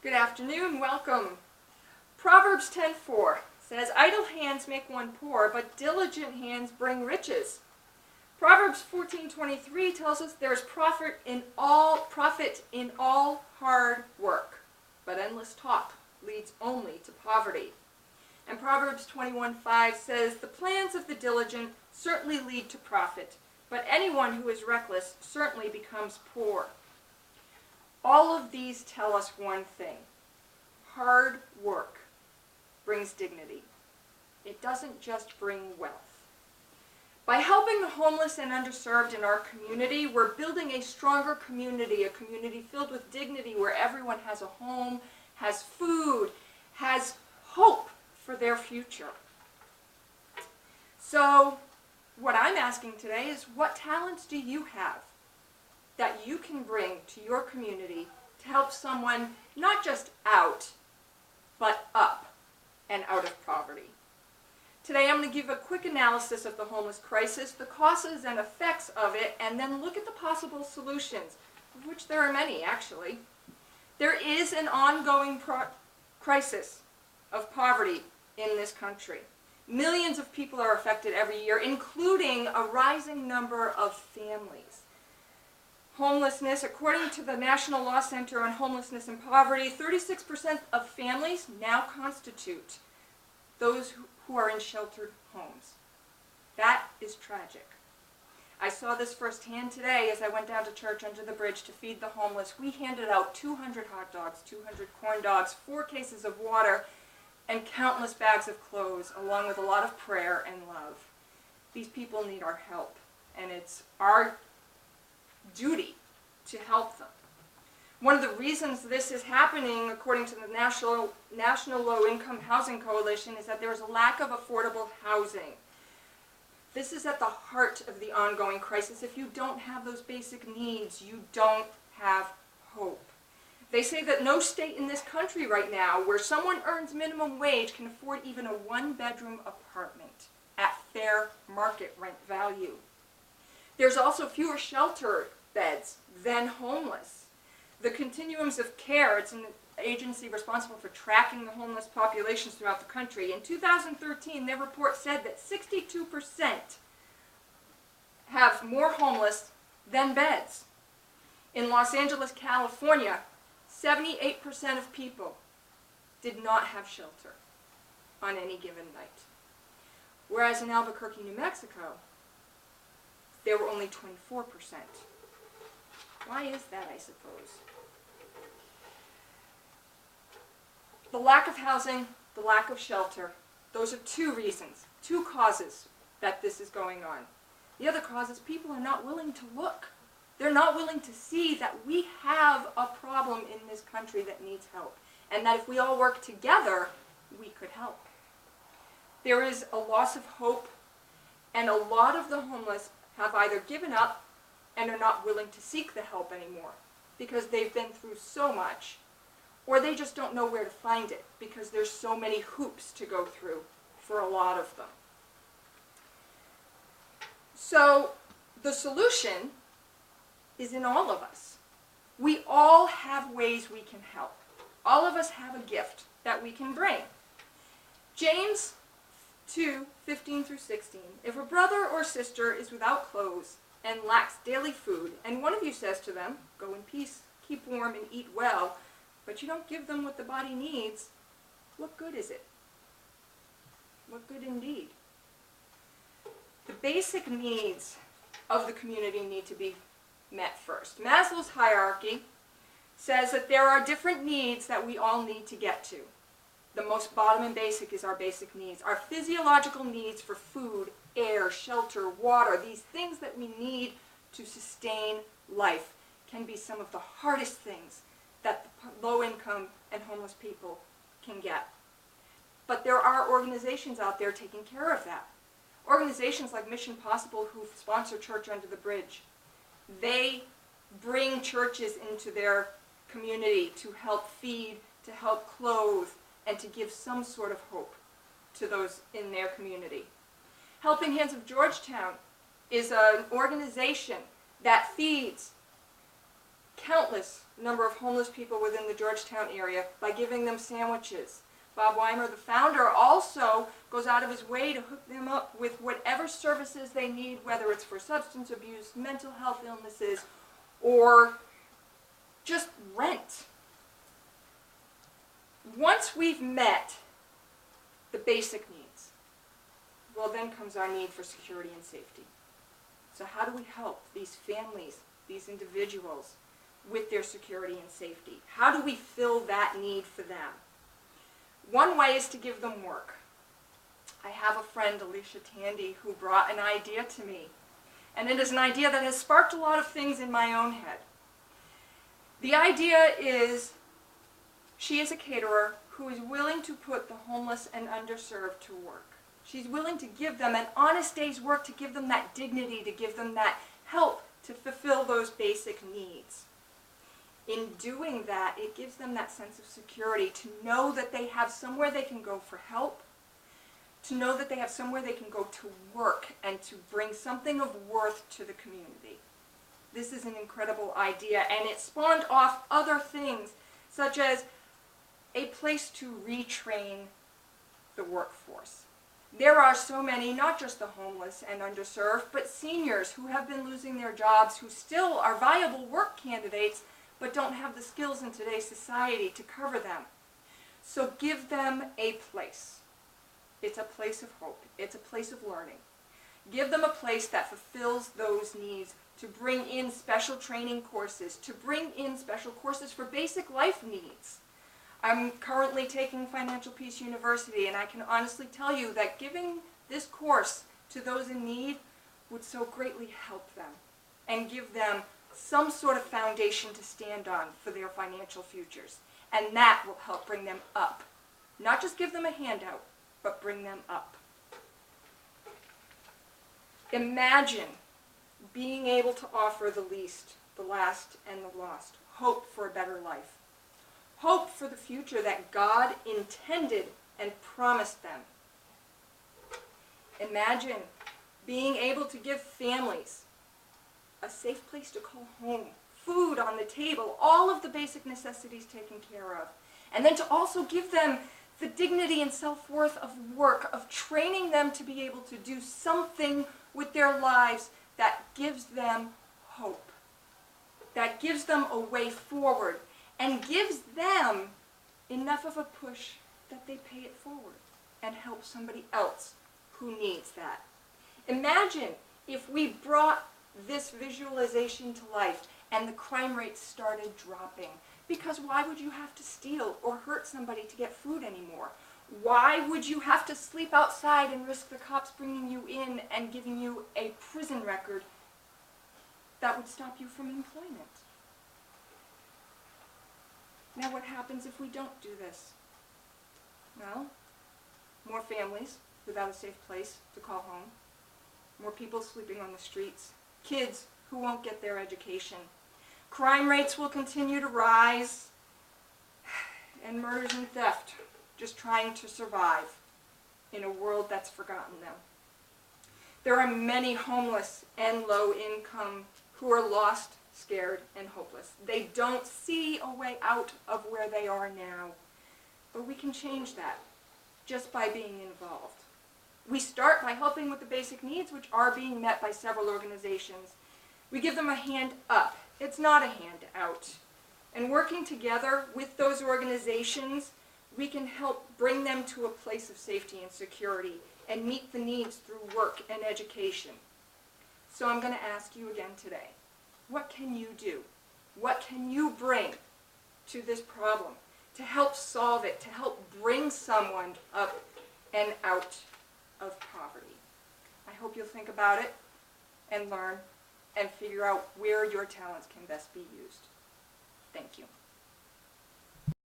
Good afternoon, welcome. Proverbs 10:4 says, "Idle hands make one poor, but diligent hands bring riches." Proverbs 14:23 tells us there is profit in all hard work, but endless talk leads only to poverty. And Proverbs 21:5 says, "The plans of the diligent certainly lead to profit, but anyone who is reckless certainly becomes poor." All of these tell us one thing. Hard work brings dignity. It doesn't just bring wealth. By helping the homeless and underserved in our community, we're building a stronger community, a community filled with dignity where everyone has a home, has food, has hope for their future. So, what I'm asking today is, what talents do you have that you can bring to your community to help someone not just out, but up and out of poverty? Today I'm going to give a quick analysis of the homeless crisis, the causes and effects of it, and then look at the possible solutions, of which there are many actually. There is an ongoing crisis of poverty in this country. Millions of people are affected every year, including a rising number of families. Homelessness, according to the National Law Center on Homelessness and Poverty, 36% of families now constitute those who are in sheltered homes. That is tragic. I saw this firsthand today as I went down to church under the bridge to feed the homeless. We handed out 200 hot dogs, 200 corn dogs, 4 cases of water, and countless bags of clothes, along with a lot of prayer and love. These people need our help, and it's our duty to help them. One of the reasons this is happening, according to the National Low Income Housing Coalition, is that there is a lack of affordable housing. This is at the heart of the ongoing crisis. If you don't have those basic needs, you don't have hope. They say that no state in this country right now where someone earns minimum wage can afford even a 1-bedroom apartment at fair market rent value. There's also fewer shelter beds than homeless. The Continuums of Care, it's an agency responsible for tracking the homeless populations throughout the country. In 2013, their report said that 62% have more homeless than beds. In Los Angeles, California, 78% of people did not have shelter on any given night. Whereas in Albuquerque, New Mexico, there were only 24%. Why is that, I suppose? The lack of housing, the lack of shelter, those are 2 reasons, 2 causes that this is going on. The other cause is people are not willing to look. They're not willing to see that we have a problem in this country that needs help, and that if we all work together, we could help. There is a loss of hope, and a lot of the homeless have either given up and are not willing to seek the help anymore because they've been through so much, or they just don't know where to find it because there's so many hoops to go through for a lot of them. So the solution is in all of us. We all have ways we can help. All of us have a gift that we can bring. James 2:15-16, "If a brother or sister is without clothes and lacks daily food, and one of you says to them, 'Go in peace, keep warm and eat well,' but you don't give them what the body needs, what good is it?" What good indeed? The basic needs of the community need to be met first. Maslow's hierarchy says that there are different needs that we all need to get to. The most bottom and basic is our basic needs. Our physiological needs for food, air, shelter, water, these things that we need to sustain life, can be some of the hardest things that the low-income and homeless people can get. But there are organizations out there taking care of that. Organizations like Mission Possible, who sponsor Church Under the Bridge, they bring churches into their community to help feed, to help clothe, and to give some sort of hope to those in their community. Helping Hands of Georgetown is an organization that feeds countless number of homeless people within the Georgetown area by giving them sandwiches. Bob Weimer, the founder, also goes out of his way to hook them up with whatever services they need, whether it's for substance abuse, mental health illnesses, or just rent. Once we've met the basic needs, well, then comes our need for security and safety. So how do we help these families, these individuals, with their security and safety? How do we fill that need for them? One way is to give them work. I have a friend, Alicia Tandy, who brought an idea to me. And it is an idea that has sparked a lot of things in my own head. The idea is, she is a caterer who is willing to put the homeless and underserved to work. She's willing to give them an honest day's work, to give them that dignity, to give them that help to fulfill those basic needs. In doing that, it gives them that sense of security, to know that they have somewhere they can go for help, to know that they have somewhere they can go to work and to bring something of worth to the community. This is an incredible idea, and it spawned off other things, such as a place to retrain the workforce. There are so many, not just the homeless and underserved, but seniors who have been losing their jobs, who still are viable work candidates, but don't have the skills in today's society to cover them. So give them a place. It's a place of hope. It's a place of learning. Give them a place that fulfills those needs, to bring in special training courses, to bring in special courses for basic life needs. I'm currently taking Financial Peace University, and I can honestly tell you that giving this course to those in need would so greatly help them and give them some sort of foundation to stand on for their financial futures. And that will help bring them up. Not just give them a handout, but bring them up. Imagine being able to offer the least, the last, and the lost hope for a better life. Hope for the future that God intended and promised them. Imagine being able to give families a safe place to call home, food on the table, all of the basic necessities taken care of. And then to also give them the dignity and self-worth of work, of training them to be able to do something with their lives that gives them hope, that gives them a way forward, and gives them enough of a push that they pay it forward and help somebody else who needs that. Imagine if we brought this visualization to life and the crime rates started dropping. Because why would you have to steal or hurt somebody to get food anymore? Why would you have to sleep outside and risk the cops bringing you in and giving you a prison record that would stop you from employment? Now what happens if we don't do this? Well, more families without a safe place to call home, more people sleeping on the streets, kids who won't get their education. Crime rates will continue to rise, and murders and theft just trying to survive in a world that's forgotten them. There are many homeless and low income who are lost, scared, and hopeless. They don't see a way out of where they are now, but we can change that just by being involved. We start by helping with the basic needs, which are being met by several organizations. We give them a hand up. It's not a hand out. And working together with those organizations, we can help bring them to a place of safety and security and meet the needs through work and education. So I'm going to ask you again today, what can you do? What can you bring to this problem to help solve it, to help bring someone up and out of poverty? I hope you'll think about it and learn and figure out where your talents can best be used. Thank you.